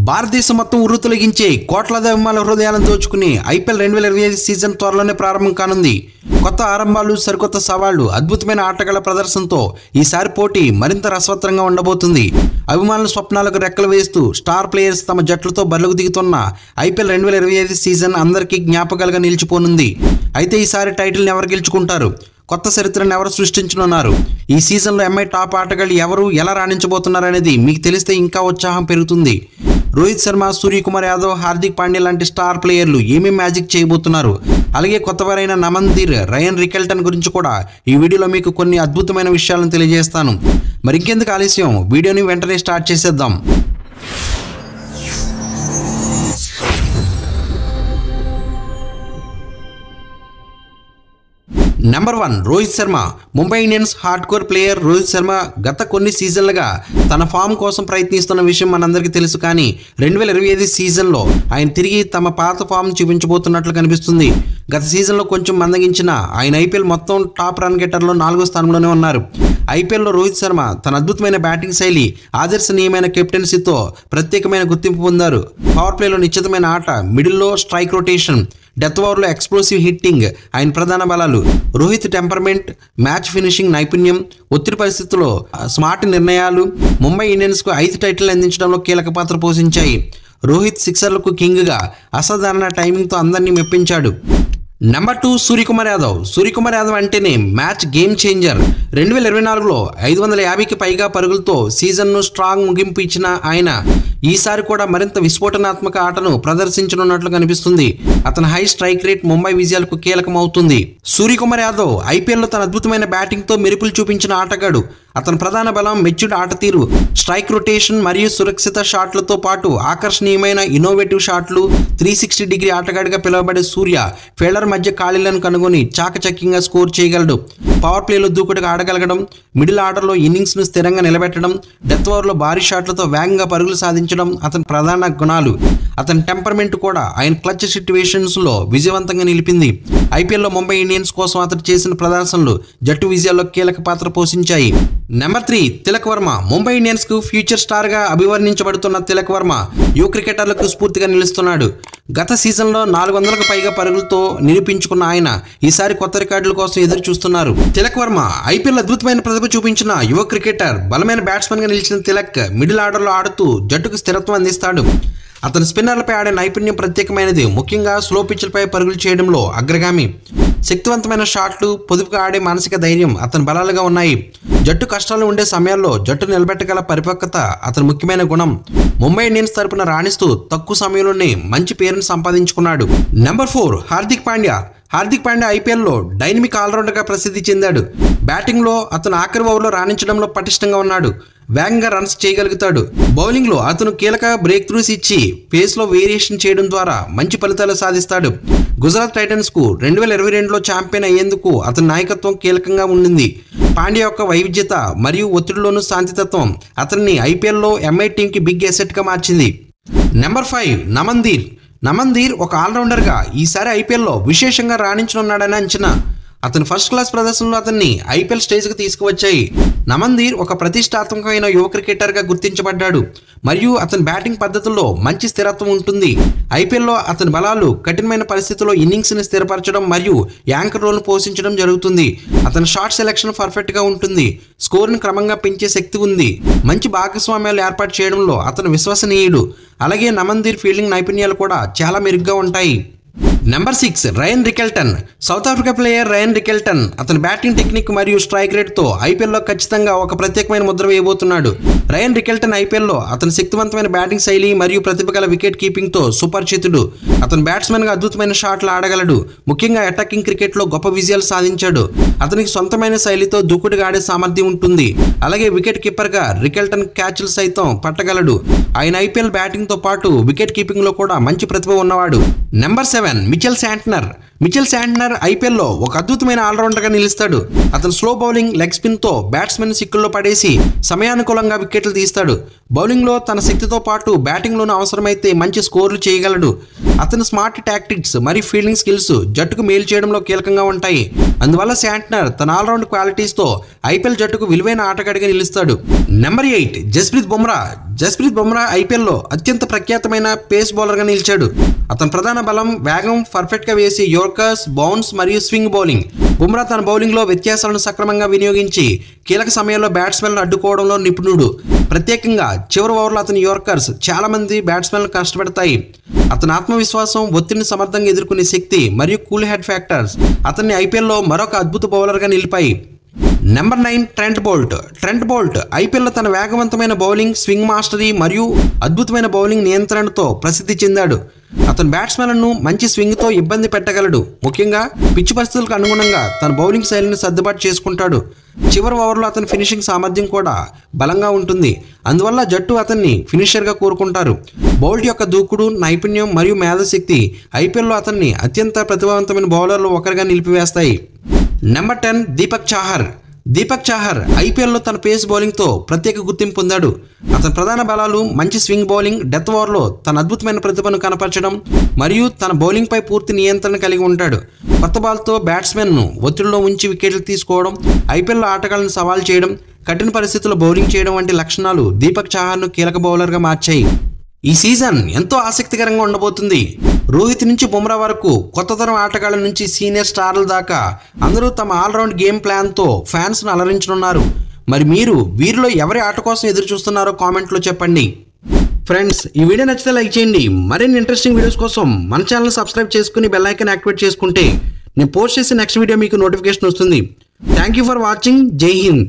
భారతదేశం మొత్తం ఉర్రూతొలగించే కోట్లాది అభిమానుల హృదయాలను దోచుకుని ఐపీఎల్ 2025 సీజన్ త్వరలోనే ప్రారంభం కానుంది. కొత్త ఆరంభాలు, సరికొత్త సవాళ్లు, అద్భుతమైన ఆటగాళ్ల ప్రదర్శనతో ఈసారి పోటీ మరింత రసవత్తరంగా ఉండబోతుంది. అభిమానుల స్వప్నాలకు రెక్కలు వేస్తూ స్టార్ ప్లేయర్స్ తమ జట్లతో బరిలోకి దిగుతున్న ఐపీఎల్ 2025 సీజన్ అందరికీ జ్ఞాపకాలుగా నిలిచిపోనుంది. అయితే ఈసారి టైటిల్ని ఎవరు గెలుచుకుంటారు? కొత్త చరిత్రను ఎవరు సృష్టించనున్నారు? ఈ సీజన్లో ఎంఐ టాప్ ఆటగాళ్లు ఎవరు, ఎలా రాణించబోతున్నారు అనేది మీకు తెలిస్తే ఇంకా ఉత్సాహం పెరుగుతుంది. రోహిత్ శర్మ, సూర్యకుమార్ యాదవ్, హార్దిక్ పాండ్యా లాంటి స్టార్ ప్లేయర్లు ఏమేమి మ్యాజిక్ చేయబోతున్నారు? అలాగే కొత్తవారైన నమన్దీర్, రయన్ రికెల్టన్ గురించి కూడా ఈ వీడియోలో మీకు కొన్ని అద్భుతమైన విషయాలను తెలియజేస్తాను. మరి ఇంకెందుకు ఆలస్యం, వీడియోని వెంటనే స్టార్ట్ చేసేద్దాం. Number 1 Rohit Sharma. Mumbai Indians hard core player Rohit Sharma గత కొన్ని సీజన్లుగా తన ఫామ్ కోసం ప్రయత్నిస్తున్న విషయం మనందరికీ తెలుసు. కానీ 2025 సీజన్లో ఆయన తిరిగి తమ పాత ఫామ్ చూపించబోతున్నట్లు కనిపిస్తుంది. గత సీజన్లో కొంచెం మందగించిన ఆయన ఐపీఎల్ మొత్తం టాప్ రన్ గెటర్లో 4వ స్థానంలోనే ఉన్నారు. ఐపీఎల్లో రోహిత్ శర్మ తన అద్భుతమైన బ్యాటింగ్ శైలి, ఆదర్శనీయమైన కెప్టెన్సీతో ప్రత్యేకమైన గుర్తింపు పొందారు. పవర్ ప్లేలో నిశ్చితమైన ఆట, మిడిల్లో స్ట్రైక్ రొటేషన్, డెత్ ఓవర్లో ఎక్స్ప్లోసివ్ హిట్టింగ్ ఆయన ప్రధాన బలాలు. రోహిత్ టెంపర్మెంట్, మ్యాచ్ ఫినిషింగ్ నైపుణ్యం, ఒత్తిడి పరిస్థితుల్లో స్మార్ట్ నిర్ణయాలు ముంబై ఇండియన్స్కు 5 టైటిల్ అందించడంలో కీలక పాత్ర పోషించాయి. రోహిత్ సిక్సర్లకు కింగ్గా అసాధారణ టైమింగ్తో అందరినీ మెప్పించాడు. నెంబర్ 2 సూర్యకుమార్ యాదవ్. సూర్యకుమార్ యాదవ్ అంటేనే మ్యాచ్ గేమ్ చేంజర్. 2024లో 550కి పైగా పరుగులతో సీజన్ను స్ట్రాంగ్ ముగింపు ఇచ్చిన ఆయన ఈసారి కూడా మరింత విస్ఫోటనాత్మక ఆటను ప్రదర్శించనున్నట్లు కనిపిస్తుంది. అతని హై స్ట్రైక్ రేట్ ముంబై విజయాలకు కీలకమవుతుంది. సూర్యకుమార్ యాదవ్ ఐపీఎల్లో తన అద్భుతమైన బ్యాటింగ్తో మెరుపులు చూపించిన ఆటగాడు. అతని ప్రధాన బలం మెచ్యూర్డ్ ఆట తీరు, స్ట్రైక్ రొటేషన్ మరియు సురక్షిత షాట్లతో పాటు ఆకర్షణీయమైన ఇన్నోవేటివ్ షాట్లు. 360 డిగ్రీ ఆటగాడిగా పిలువబడే సూర్య ఫీల్డర్ మధ్య ఖాళీలను కనుగొని చాకచక్యంగా స్కోర్ చేయగలడు. పవర్ ప్లేలో దూకుడుగా ఆడగలగడం, మిడిల్ ఆర్డర్లో ఇన్నింగ్స్ను స్థిరంగా నిలబెట్టడం, డెత్ ఓవర్లో భారీ షాట్లతో వేగంగా పరుగులు సాధించడం అతని ప్రధాన గుణాలు. అతని టెంపర్మెంట్ కూడా ఆయన క్లచ్ సిట్యుయేషన్స్లో విజయవంతంగా నిలిపింది. ఐపీఎల్లో ముంబై ఇండియన్స్ కోసం అతడు చేసిన ప్రదర్శనలు జట్టు విజయాల్లో కీలక పాత్ర పోషించాయి. నెంబర్ 3 తిలక్ వర్మ. ముంబై ఇండియన్స్ కు ఫ్యూచర్ స్టార్ గా అభివర్ణించబడుతున్న తిలక్ వర్మ యువ క్రికెటర్లకు స్ఫూర్తిగా నిలుస్తున్నాడు. గత సీజన్లో 400కు పైగా పరుగులతో నిరూపించుకున్న ఆయన ఈసారి కొత్త రికార్డుల కోసం ఎదురు చూస్తున్నారు. తిలక్ వర్మ ఐపీఎల్ అద్భుతమైన ప్రతిభ చూపించిన యువ క్రికెటర్. బలమైన బ్యాట్స్మెన్ గా నిలిచిన తిలక్ మిడిల్ ఆర్డర్లో ఆడుతూ జట్టుకు స్థిరత్వం అందిస్తాడు. అతని స్పిన్నర్లపై ఆడే నైపుణ్యం ప్రత్యేకమైనది, ముఖ్యంగా స్లో పిచ్లపై పరుగులు చేయడంలో అగ్రగామి. శక్తివంతమైన షాట్లు, పొదుపుగా ఆడే మానసిక ధైర్యం అతని బలాలుగా ఉన్నాయి. జట్టు కష్టాలు ఉండే సమయాల్లో జట్టు నిలబెట్టగల పరిపక్వత అతని ముఖ్యమైన గుణం. ముంబై ఇండియన్స్ తరపున రాణిస్తూ తక్కువ సమయంలోనే మంచి పేరును సంపాదించుకున్నాడు. నెంబర్ 4 హార్దిక్ పాండ్యా. హార్దిక్ పాండ్యా ఐపీఎల్లో డైనమిక్ ఆల్రౌండర్గా ప్రసిద్ధి చెందాడు. బ్యాటింగ్లో అతను ఆఖరి ఓవర్లో రాణించడంలో పటిష్టంగా ఉన్నాడు. వేగంగా రన్స్ చేయగలుగుతాడు. బౌలింగ్లో అతను కీలక బ్రేక్ త్రూస్ ఇచ్చి పేస్లో వేరియేషన్ చేయడం ద్వారా మంచి ఫలితాలు సాధిస్తాడు. గుజరాత్ టైటన్స్కు 2022లో ఛాంపియన్ అయ్యేందుకు అతని నాయకత్వం కీలకంగా ఉండింది. పాండ్యా యొక్క వైవిధ్యత మరియు ఒత్తిడిలోనూ శాంతితత్వం అతన్ని ఐపీఎల్లో ఎంఐ టీంకి బిగ్ అసెట్గా మార్చింది. నెంబర్ 5 నమన్దీర్. నమన్దీర్ ఒక ఆల్రౌండర్గా ఈసారి ఐపీఎల్లో విశేషంగా రాణించనున్నాడని అంచనా. అతని ఫస్ట్ క్లాస్ ప్రదర్శనలో అతన్ని ఐపీఎల్ స్టేజ్కి తీసుకువచ్చాయి. నమన్దీర్ ఒక ప్రతిష్టాత్మకమైన యువ క్రికెటర్గా గుర్తించబడ్డాడు మరియు అతని బ్యాటింగ్ పద్ధతుల్లో మంచి స్థిరత్వం ఉంటుంది. ఐపీఎల్లో అతని బలాలు కఠినమైన పరిస్థితుల్లో ఇన్నింగ్స్ని స్థిరపరచడం మరియు యాంకర్ రోల్ను పోషించడం జరుగుతుంది. అతని షాట్ సెలెక్షన్ పర్ఫెక్ట్గా ఉంటుంది. స్కోర్ని క్రమంగా పెంచే శక్తి ఉంది. మంచి భాగస్వామ్యాలు ఏర్పాటు చేయడంలో అతను విశ్వసనీయుడు. అలాగే నమన్దీర్ ఫీల్డింగ్ నైపుణ్యాలు కూడా చాలా మెరుగ్గా ఉంటాయి. Number 6 rayon Rickelton. South Africa player rayon Rickelton అతని బ్యాటింగ్ టెక్నిక్ మరియు స్ట్రైక్ రేట్తో ఐపీఎల్లో ఖచ్చితంగా ఒక ప్రత్యేకమైన ముద్ర వేయబోతున్నాడు. రయన్ రికెల్టన్ ఐపీఎల్లో అతని శక్తివంతమైన బ్యాటింగ్ శైలి మరియు ప్రతిభగల వికెట్ కీపింగ్తో సుపరిచితుడు. అతను బ్యాట్స్మెన్గా అద్భుతమైన షాట్లు ఆడగలడు. ముఖ్యంగా అటాకింగ్ క్రికెట్లో గొప్ప విజయాలు సాధించాడు. అతనికి సొంతమైన శైలితో దూకుడుగా ఆడే సామర్థ్యం ఉంటుంది. అలాగే వికెట్ కీపర్గా రికెల్టన్ క్యాచ్లు సైతం పట్టగలడు. ఆయన ఐపీఎల్ బ్యాటింగ్తో పాటు వికెట్ కీపింగ్లో కూడా మంచి ప్రతిభ ఉన్నవాడు. Number 7 Mitchell Santner. Mitchell Santner ఐపీఎల్లో ఒక అద్భుతమైన ఆల్రౌండర్గా నిలుస్తాడు. అతను స్లో బౌలింగ్, లెగ్ స్పిన్తో బ్యాట్స్మెన్ సిక్కుల్లో పడేసి సమయానుకూలంగా వికెట్లు తీస్తాడు. బౌలింగ్లో తన శక్తితో పాటు బ్యాటింగ్లోనూ అవసరమైతే మంచి స్కోర్లు చేయగలడు. అతని స్మార్ట్ టాక్టిక్స్ మరియు ఫీల్డింగ్ స్కిల్స్ జట్టుకు మేలు చేయడంలో కీలకంగా ఉంటాయి. అందువల్ల శాంట్నర్ తన ఆల్రౌండ్ క్వాలిటీస్తో ఐపీఎల్ జట్టుకు విలువైన ఆటగాడిగా నిలుస్తాడు. నెంబర్ 8 జస్ప్రీత్ బుమ్రా. జస్ప్రీత్ బుమ్రా ఐపీఎల్లో అత్యంత ప్రఖ్యాతమైన పేస్ బౌలర్గా నిలిచాడు. అతని ప్రధాన బలం వేగం, పర్ఫెక్ట్గా వేసే యార్కర్స్, బౌన్స్ మరియు స్వింగ్ బౌలింగ్. బుమ్రా తన బౌలింగ్లో వ్యత్యాసాలను సక్రమంగా వినియోగించి కీలక సమయంలో బ్యాట్స్మెన్లను అడ్డుకోవడంలో నిపుణుడు. ప్రత్యేకంగా చివరి ఓవర్లో అతని యార్కర్స్ చాలా మంది బ్యాట్స్మెన్లను కష్టపెడతాయి. అతని ఆత్మవిశ్వాసం, ఒత్తిడిని సమర్థంగా ఎదుర్కొనే శక్తి మరియు కూల్ హెడ్ ఫ్యాక్టర్స్ అతన్ని ఐపీఎల్లో మరొక అద్భుత బౌలర్గా నిలిపాయి. Number 9 Trent Boult. Trent Boult ఐపీఎల్లో తన వేగవంతమైన బౌలింగ్, స్వింగ్ మాస్టరీ మరియు అద్భుతమైన బౌలింగ్ నియంత్రణతో ప్రసిద్ధి చెందాడు. అతను బ్యాట్స్మెన్లను మంచి స్వింగ్తో ఇబ్బంది పెట్టగలడు. ముఖ్యంగా పిచ్ పరిస్థితులకు అనుగుణంగా తన బౌలింగ్ శైలిని సర్దుబాటు చేసుకుంటాడు. చివరి ఓవర్లో అతని ఫినిషింగ్ సామర్థ్యం కూడా బలంగా ఉంటుంది. అందువల్ల జట్టు అతన్ని ఫినిషర్గా కోరుకుంటారు. బౌల్ట్ యొక్క దూకుడు, నైపుణ్యం మరియు మేధశక్తి ఐపీఎల్లో అతన్ని అత్యంత ప్రతిభావంతమైన బౌలర్లు ఒకరిగా నిలిపివేస్తాయి. నెంబర్ 10 దీపక్ చాహర్. దీపక్ చాహర్ ఐపీఎల్లో తన పేస్ బౌలింగ్తో ప్రత్యేక గుర్తింపు పొందాడు. అతని ప్రధాన బలాలు మంచి స్వింగ్ బౌలింగ్, డెత్ ఓవర్లో తన అద్భుతమైన ప్రతిభను కనపరచడం మరియు తన బౌలింగ్పై పూర్తి నియంత్రణ కలిగి ఉంటాడు. కొత్త బాల్తో బ్యాట్స్మెన్ను ఒత్తిడిలో ఉంచి వికెట్లు తీసుకోవడం, ఐపీఎల్లో ఆటగాళ్లను సవాల్ చేయడం, కఠిన పరిస్థితుల్లో బౌలింగ్ చేయడం వంటి లక్షణాలు దీపక్ చాహర్ను కీలక బౌలర్గా మార్చాయి. ఈ సీజన్ ఎంతో ఆసక్తికరంగా ఉండబోతుంది. రోహిత్ నుంచి బుమ్రా వరకు కొత్త తరం ఆటగాళ్ల నుంచి సీనియర్ స్టార్ల దాకా అందరూ తమ ఆల్రౌండ్ గేమ్ ప్లాన్తో ఫ్యాన్స్ను అలరించనున్నారు. మరి మీరు వీరిలో ఎవరి ఆట కోసం ఎదురు చూస్తున్నారో కామెంట్లో చెప్పండి. ఫ్రెండ్స్, ఈ వీడియో నచ్చితే లైక్ చేయండి. మరిన్ని ఇంట్రెస్టింగ్ వీడియోస్ కోసం మన ఛానల్ సబ్స్క్రైబ్ చేసుకుని బెల్ ఐకాన్ యాక్టివేట్ చేసుకుంటే నేను పోస్ట్ చేసే నెక్స్ట్ వీడియో మీకు నోటిఫికేషన్ వస్తుంది. Thank you for watching. జై హింద్.